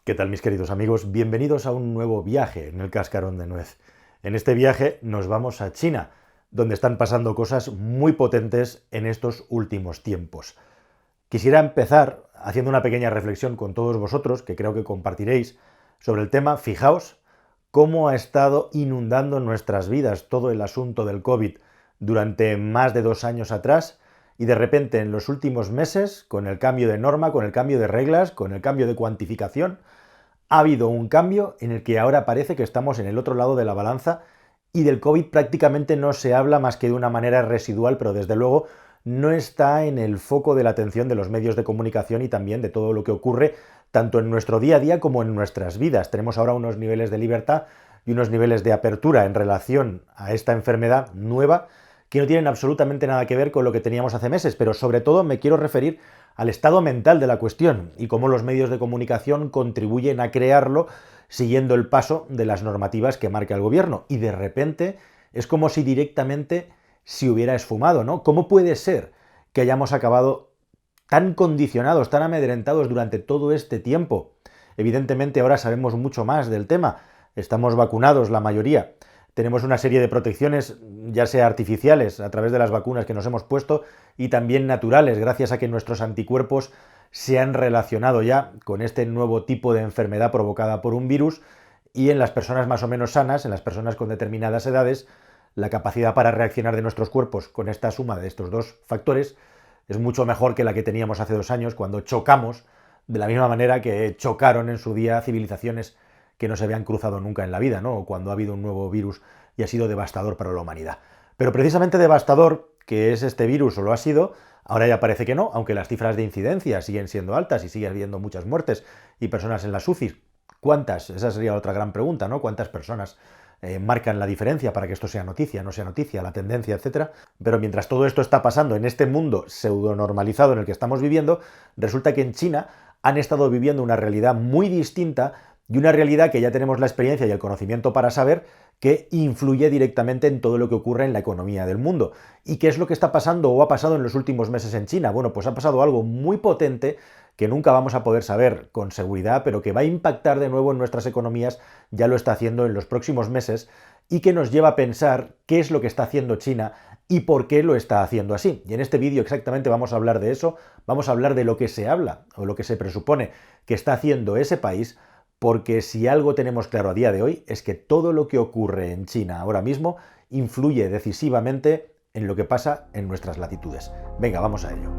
¿Qué tal, mis queridos amigos? Bienvenidos a un nuevo viaje en el Cascarón de Nuez. En este viaje nos vamos a China, donde están pasando cosas muy potentes en estos últimos tiempos. Quisiera empezar haciendo una pequeña reflexión con todos vosotros, que creo que compartiréis, sobre el tema. Fijaos cómo ha estado inundando nuestras vidas todo el asunto del COVID durante más de 2 años atrás, y de repente en los últimos meses, con el cambio de norma, con el cambio de reglas, con el cambio de cuantificación, ha habido un cambio en el que ahora parece que estamos en el otro lado de la balanza y del COVID prácticamente no se habla más que de una manera residual, pero desde luego no está en el foco de la atención de los medios de comunicación y también de todo lo que ocurre tanto en nuestro día a día como en nuestras vidas. Tenemos ahora unos niveles de libertad y unos niveles de apertura en relación a esta enfermedad nueva que no tienen absolutamente nada que ver con lo que teníamos hace meses, pero sobre todo me quiero referir al estado mental de la cuestión y cómo los medios de comunicación contribuyen a crearlo siguiendo el paso de las normativas que marca el gobierno. Y de repente es como si directamente se hubiera esfumado, ¿no? ¿Cómo puede ser que hayamos acabado tan condicionados, tan amedrentados durante todo este tiempo? Evidentemente ahora sabemos mucho más del tema, estamos vacunados la mayoría, tenemos una serie de protecciones, ya sea artificiales, a través de las vacunas que nos hemos puesto, y también naturales, gracias a que nuestros anticuerpos se han relacionado ya con este nuevo tipo de enfermedad provocada por un virus, y en las personas más o menos sanas, en las personas con determinadas edades, la capacidad para reaccionar de nuestros cuerpos con esta suma de estos dos factores es mucho mejor que la que teníamos hace 2 años, cuando chocamos de la misma manera que chocaron en su día civilizaciones que no se habían cruzado nunca en la vida, ¿no? O cuando ha habido un nuevo virus y ha sido devastador para la humanidad. Pero precisamente devastador que es este virus, o lo ha sido, ahora ya parece que no, aunque las cifras de incidencia siguen siendo altas y sigue habiendo muchas muertes y personas en las UCIs. ¿Cuántas? Esa sería otra gran pregunta, ¿no? ¿Cuántas personas marcan la diferencia para que esto sea noticia, no sea noticia, la tendencia, etcétera? Pero mientras todo esto está pasando en este mundo pseudo normalizado en el que estamos viviendo, resulta que en China han estado viviendo una realidad muy distinta, y una realidad que ya tenemos la experiencia y el conocimiento para saber que influye directamente en todo lo que ocurre en la economía del mundo. ¿Y qué es lo que está pasando o ha pasado en los últimos meses en China? Bueno, pues ha pasado algo muy potente que nunca vamos a poder saber con seguridad, pero que va a impactar de nuevo en nuestras economías, ya lo está haciendo en los próximos meses, y que nos lleva a pensar qué es lo que está haciendo China y por qué lo está haciendo así. Y en este vídeo exactamente vamos a hablar de eso, vamos a hablar de lo que se habla o lo que se presupone que está haciendo ese país, porque si algo tenemos claro a día de hoy es que todo lo que ocurre en China ahora mismo influye decisivamente en lo que pasa en nuestras latitudes. Venga, vamos a ello.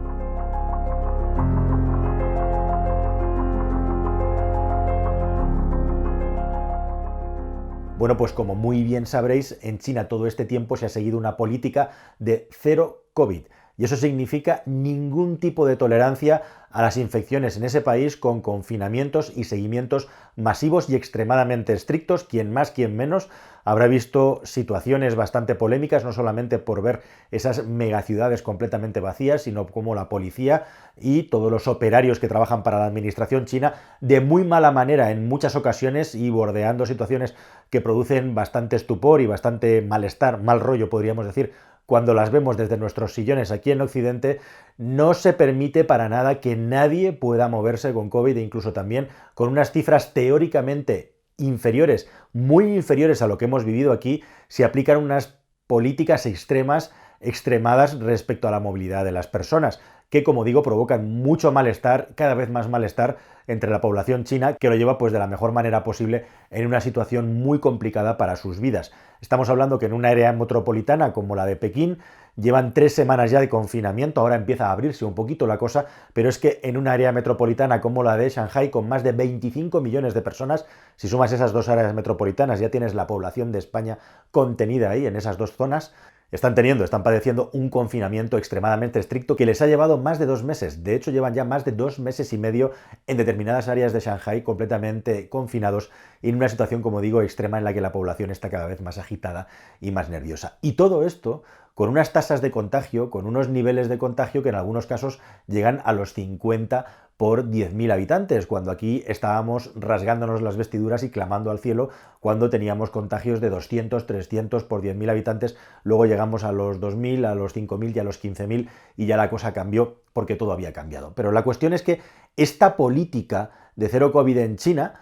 Bueno, pues como muy bien sabréis, en China todo este tiempo se ha seguido una política de cero COVID. Y eso significa ningún tipo de tolerancia a las infecciones en ese país, con confinamientos y seguimientos masivos y extremadamente estrictos. Quien más, quien menos, habrá visto situaciones bastante polémicas, no solamente por ver esas megaciudades completamente vacías, sino como la policía y todos los operarios que trabajan para la administración china, de muy mala manera en muchas ocasiones y bordeando situaciones que producen bastante estupor y bastante malestar, mal rollo podríamos decir, cuando las vemos desde nuestros sillones aquí en Occidente. No se permite para nada que nadie pueda moverse con COVID, e incluso también con unas cifras teóricamente inferiores, muy inferiores a lo que hemos vivido aquí, se aplican unas políticas extremas, extremadas respecto a la movilidad de las personas, que, como digo, provocan mucho malestar, cada vez más malestar entre la población china, que lo lleva pues de la mejor manera posible en una situación muy complicada para sus vidas. Estamos hablando que en una área metropolitana como la de Pekín llevan 3 semanas ya de confinamiento, ahora empieza a abrirse un poquito la cosa, pero es que en una área metropolitana como la de Shanghái, con más de 25 millones de personas, si sumas esas dos áreas metropolitanas ya tienes la población de España contenida ahí en esas dos zonas. Están padeciendo un confinamiento extremadamente estricto que les ha llevado más de 2 meses. De hecho, llevan ya más de 2 meses y medio en determinadas áreas de Shanghái completamente confinados, y en una situación, como digo, extrema, en la que la población está cada vez más agitada y más nerviosa. Y todo esto con unas tasas de contagio, con unos niveles de contagio que en algunos casos llegan a los 50 por 10.000 habitantes, cuando aquí estábamos rasgándonos las vestiduras y clamando al cielo cuando teníamos contagios de 200, 300 por 10.000 habitantes, luego llegamos a los 2.000, a los 5.000 y a los 15.000 y ya la cosa cambió porque todo había cambiado. Pero la cuestión es que esta política de cero COVID en China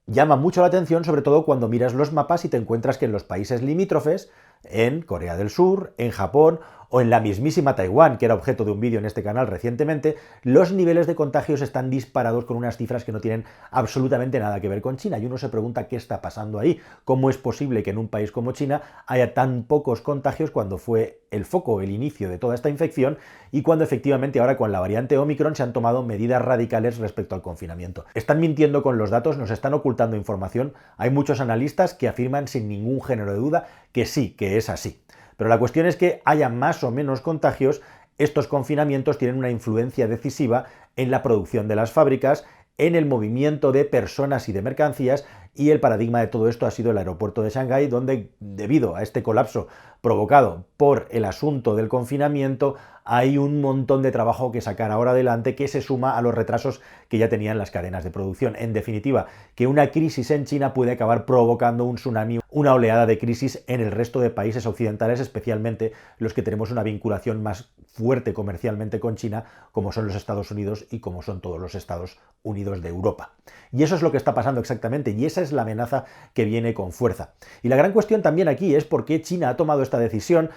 llama mucho la atención, sobre todo cuando miras los mapas y te encuentras que en los países limítrofes, en Corea del Sur, en Japón o en la mismísima Taiwán, que era objeto de un vídeo en este canal recientemente, los niveles de contagios están disparados con unas cifras que no tienen absolutamente nada que ver con China. Y uno se pregunta qué está pasando ahí, cómo es posible que en un país como China haya tan pocos contagios cuando fue el foco, el inicio de toda esta infección y cuando efectivamente ahora con la variante Omicron se han tomado medidas radicales respecto al confinamiento. Están mintiendo con los datos, nos están ocultando información. Hay muchos analistas que afirman sin ningún género de duda que sí, que es así. Pero la cuestión es que haya más o menos contagios, estos confinamientos tienen una influencia decisiva en la producción de las fábricas, en el movimiento de personas y de mercancías, y el paradigma de todo esto ha sido el aeropuerto de Shanghái, donde debido a este colapso provocado por el asunto del confinamiento hay un montón de trabajo que sacar ahora adelante que se suma a los retrasos que ya tenían las cadenas de producción. En definitiva, que una crisis en China puede acabar provocando un tsunami, una oleada de crisis en el resto de países occidentales, especialmente los que tenemos una vinculación más fuerte comercialmente con China, como son los Estados Unidos y como son todos los Estados Unidos de Europa. Y eso es lo que está pasando exactamente, y esa es la amenaza que viene con fuerza. Y la gran cuestión también aquí es por qué China ha tomado esta decisión.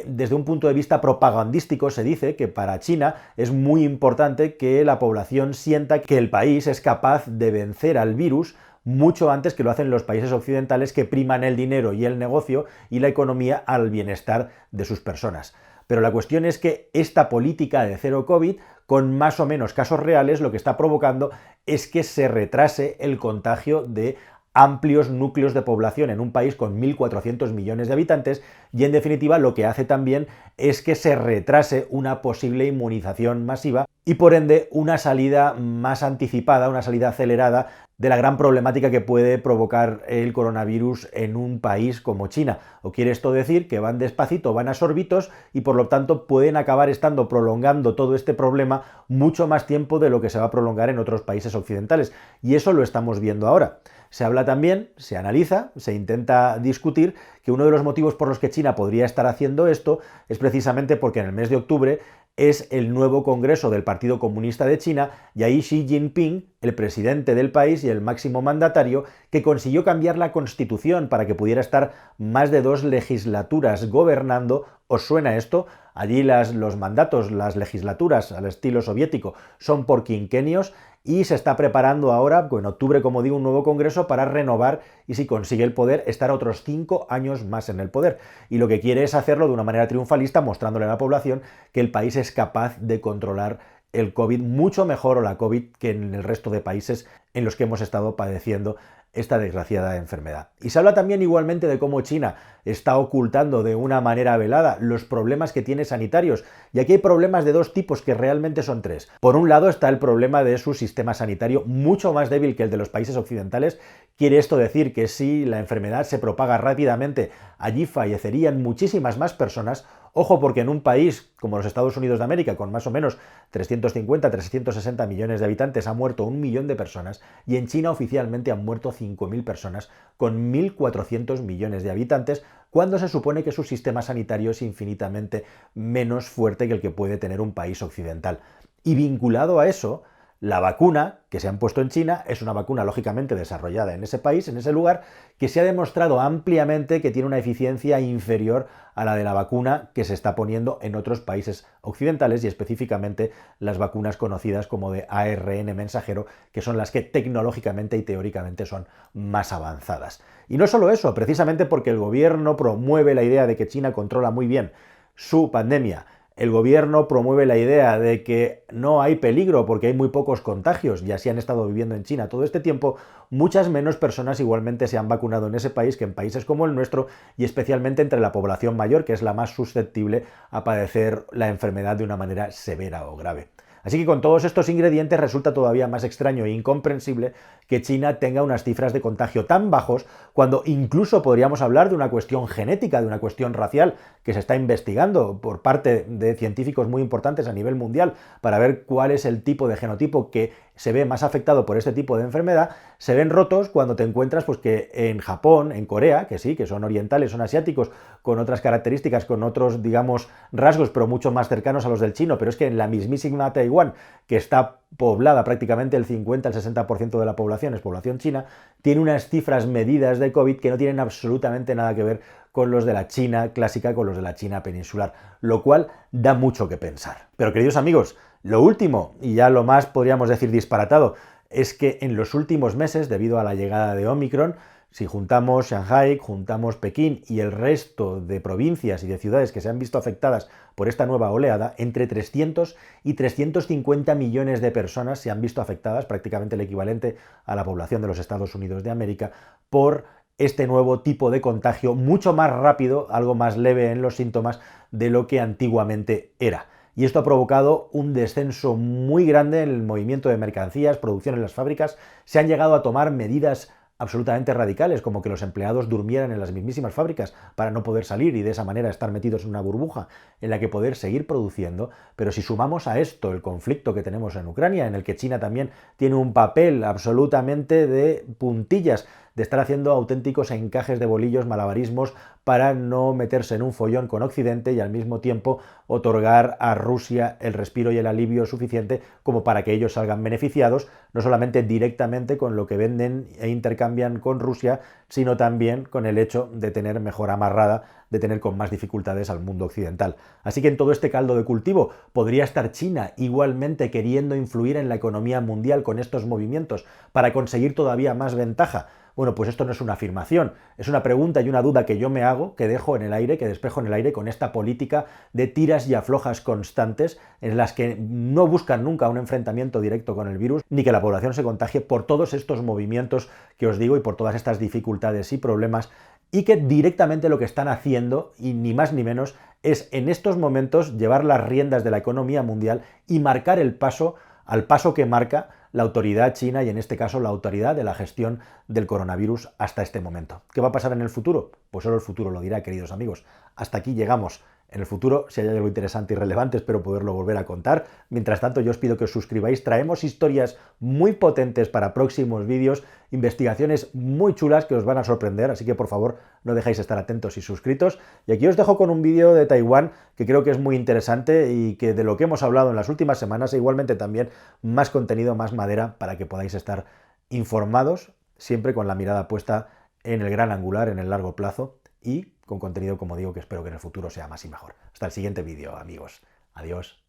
Desde un punto de vista propagandístico se dice que para China es muy importante que la población sienta que el país es capaz de vencer al virus mucho antes que lo hacen los países occidentales, que priman el dinero y el negocio y la economía al bienestar de sus personas. Pero la cuestión es que esta política de cero COVID, con más o menos casos reales, lo que está provocando es que se retrase el contagio de amplios núcleos de población en un país con 1.400 millones de habitantes, y en definitiva lo que hace también es que se retrase una posible inmunización masiva y por ende una salida más anticipada, una salida acelerada de la gran problemática que puede provocar el coronavirus en un país como China. ¿O quiere esto decir que van despacito, van a sorbitos y por lo tanto pueden acabar prolongando todo este problema mucho más tiempo de lo que se va a prolongar en otros países occidentales? Y eso lo estamos viendo ahora. Se habla también, se analiza, se intenta discutir que uno de los motivos por los que China podría estar haciendo esto es precisamente porque en el mes de octubre es el nuevo Congreso del Partido Comunista de China, y ahí Xi Jinping, el presidente del país y el máximo mandatario, que consiguió cambiar la Constitución para que pudiera estar más de 2 legislaturas gobernando. ¿Os suena esto? Allí los mandatos, las legislaturas al estilo soviético son por quinquenios, y se está preparando ahora, en octubre, como digo, un nuevo congreso para renovar y, si consigue el poder, estar otros 5 años más en el poder. Y lo que quiere es hacerlo de una manera triunfalista, mostrándole a la población que el país es capaz de controlar el COVID mucho mejor, o la COVID, que en el resto de países en los que hemos estado padeciendo esta desgraciada enfermedad. Y se habla también igualmente de cómo China está ocultando de una manera velada los problemas que tiene sanitarios. Y aquí hay problemas de 2 tipos, que realmente son 3. Por un lado está el problema de su sistema sanitario, mucho más débil que el de los países occidentales. Quiere esto decir que si la enfermedad se propaga rápidamente, allí fallecerían muchísimas más personas. Ojo, porque en un país como los Estados Unidos de América, con más o menos 350, 360 millones de habitantes, ha muerto 1 millón de personas, y en China oficialmente han muerto 5.000 personas, con 1.400 millones de habitantes, cuando se supone que su sistema sanitario es infinitamente menos fuerte que el que puede tener un país occidental. Y vinculado a eso, la vacuna que se han puesto en China es una vacuna lógicamente desarrollada en ese país, en ese lugar, que se ha demostrado ampliamente que tiene una eficiencia inferior a la de la vacuna que se está poniendo en otros países occidentales, y específicamente las vacunas conocidas como de ARN mensajero, que son las que tecnológicamente y teóricamente son más avanzadas. Y no solo eso, precisamente porque el gobierno promueve la idea de que China controla muy bien su pandemia, el gobierno promueve la idea de que no hay peligro porque hay muy pocos contagios, y así han estado viviendo en China todo este tiempo, muchas menos personas igualmente se han vacunado en ese país que en países como el nuestro, y especialmente entre la población mayor, que es la más susceptible a padecer la enfermedad de una manera severa o grave. Así que con todos estos ingredientes resulta todavía más extraño e incomprensible que China tenga unas cifras de contagio tan bajos, cuando incluso podríamos hablar de una cuestión genética, de una cuestión racial que se está investigando por parte de científicos muy importantes a nivel mundial para ver cuál es el tipo de genotipo que se ve más afectado por este tipo de enfermedad. Se ven rotos cuando te encuentras pues, que en Japón, en Corea, que sí, que son orientales, son asiáticos, con otras características, con otros, digamos, rasgos, pero mucho más cercanos a los del chino, pero es que en la mismísima Taiwán, que está poblada prácticamente el 50 al 60% de la población, es población china, tiene unas cifras medidas de COVID que no tienen absolutamente nada que ver con los de la China clásica, con los de la China peninsular, lo cual da mucho que pensar. Pero queridos amigos, lo último, y ya lo más podríamos decir disparatado, es que en los últimos meses, debido a la llegada de Omicron, si juntamos Shanghái, juntamos Pekín y el resto de provincias y de ciudades que se han visto afectadas por esta nueva oleada, entre 300 y 350 millones de personas se han visto afectadas, prácticamente el equivalente a la población de los Estados Unidos de América, por este nuevo tipo de contagio, mucho más rápido, algo más leve en los síntomas de lo que antiguamente era. Y esto ha provocado un descenso muy grande en el movimiento de mercancías, producción en las fábricas. Se han llegado a tomar medidas absolutamente radicales, como que los empleados durmieran en las mismísimas fábricas para no poder salir y de esa manera estar metidos en una burbuja en la que poder seguir produciendo. Pero si sumamos a esto el conflicto que tenemos en Ucrania, en el que China también tiene un papel absolutamente de puntillas, de estar haciendo auténticos encajes de bolillos, malabarismos, para no meterse en un follón con Occidente y al mismo tiempo otorgar a Rusia el respiro y el alivio suficiente como para que ellos salgan beneficiados, no solamente directamente con lo que venden e intercambian con Rusia, sino también con el hecho de tener mejor amarrada, de tener con más dificultades al mundo occidental. Así que en todo este caldo de cultivo podría estar China igualmente queriendo influir en la economía mundial con estos movimientos para conseguir todavía más ventaja. Bueno, pues esto no es una afirmación, es una pregunta y una duda que yo me hago, que dejo en el aire, que despejo en el aire con esta política de tiras y aflojas constantes en las que no buscan nunca un enfrentamiento directo con el virus, ni que la población se contagie por todos estos movimientos que os digo y por todas estas dificultades y problemas, y que directamente lo que están haciendo, y ni más ni menos, es en estos momentos llevar las riendas de la economía mundial y marcar el paso al paso que marca la autoridad china y en este caso la autoridad de la gestión del coronavirus hasta este momento. ¿Qué va a pasar en el futuro? Pues solo el futuro lo dirá, queridos amigos. Hasta aquí llegamos. En el futuro, si hay algo interesante y relevante, espero poderlo volver a contar. Mientras tanto, yo os pido que os suscribáis. Traemos historias muy potentes para próximos vídeos, investigaciones muy chulas que os van a sorprender, así que por favor no dejéis de estar atentos y suscritos. Y aquí os dejo con un vídeo de Taiwán que creo que es muy interesante y que de lo que hemos hablado en las últimas semanas, e igualmente también más contenido, más madera, para que podáis estar informados, siempre con la mirada puesta en el gran angular, en el largo plazo, y con contenido, como digo, que espero que en el futuro sea más y mejor. Hasta el siguiente vídeo, amigos. Adiós.